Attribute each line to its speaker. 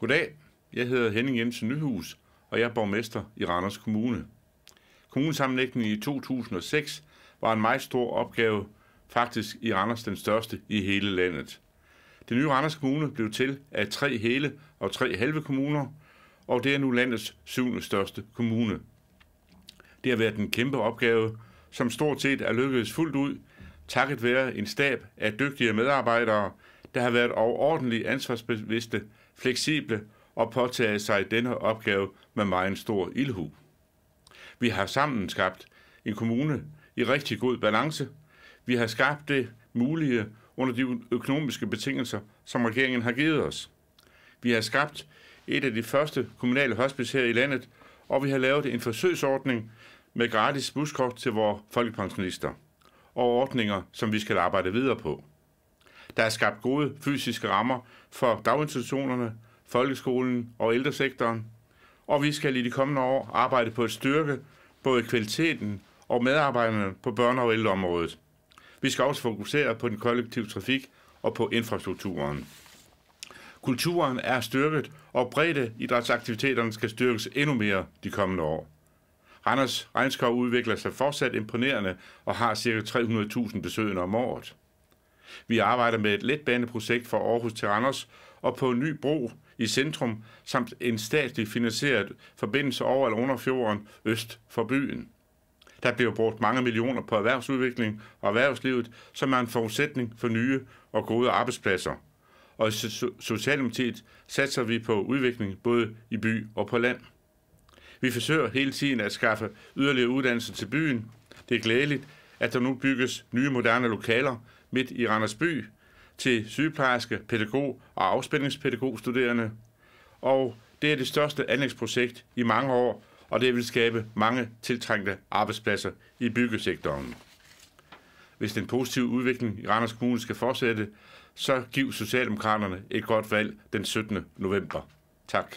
Speaker 1: Goddag, jeg hedder Henning Jensen Nyhus, og jeg er borgmester i Randers Kommune. Kommunesammenlægningen i 2006 var en meget stor opgave, faktisk i Randers den største i hele landet. Det nye Randers Kommune blev til af 3 hele og 3 halve kommuner, og det er nu landets 7. største kommune. Det har været en kæmpe opgave, som stort set er lykkedes fuldt ud, takket være en stab af dygtige medarbejdere, der har været overordentligt ansvarsbevidste, fleksible og påtaget sig denne opgave med meget stor ildhu. Vi har sammen skabt en kommune i rigtig god balance. Vi har skabt det mulige under de økonomiske betingelser, som regeringen har givet os. Vi har skabt et af de første kommunale hospice her i landet, og vi har lavet en forsøgsordning med gratis buskort til vores folkepensionister, og ordninger, som vi skal arbejde videre på. Der er skabt gode fysiske rammer for daginstitutionerne, folkeskolen og ældresektoren, og vi skal i de kommende år arbejde på at styrke både kvaliteten og medarbejderne på børne- og ældreområdet. Vi skal også fokusere på den kollektive trafik og på infrastrukturen. Kulturen er styrket, og breddeidrætsaktiviteterne skal styrkes endnu mere de kommende år. Randers Regnskov udvikler sig fortsat imponerende og har ca. 300.000 besøgende om året. Vi arbejder med et letbaneprojekt fra Aarhus til Randers og på en ny bro i centrum, samt en statsligt finansieret forbindelse over eller under fjorden øst for byen. Der bliver brugt mange millioner på erhvervsudvikling og erhvervslivet, som er en forudsætning for nye og gode arbejdspladser. Og i Socialdemokratiet satser vi på udvikling både i by og på land. Vi forsøger hele tiden at skaffe yderligere uddannelse til byen. Det er glædeligt, at der nu bygges nye moderne lokaler midt i Randers by til sygeplejerske, pædagog og afspændingspædagogstuderende. Og det er det største anlægsprojekt i mange år, og det vil skabe mange tiltrængte arbejdspladser i byggesektoren. Hvis den positive udvikling i Randers Kommune skal fortsætte, så giv Socialdemokraterne et godt valg den 17. november. Tak.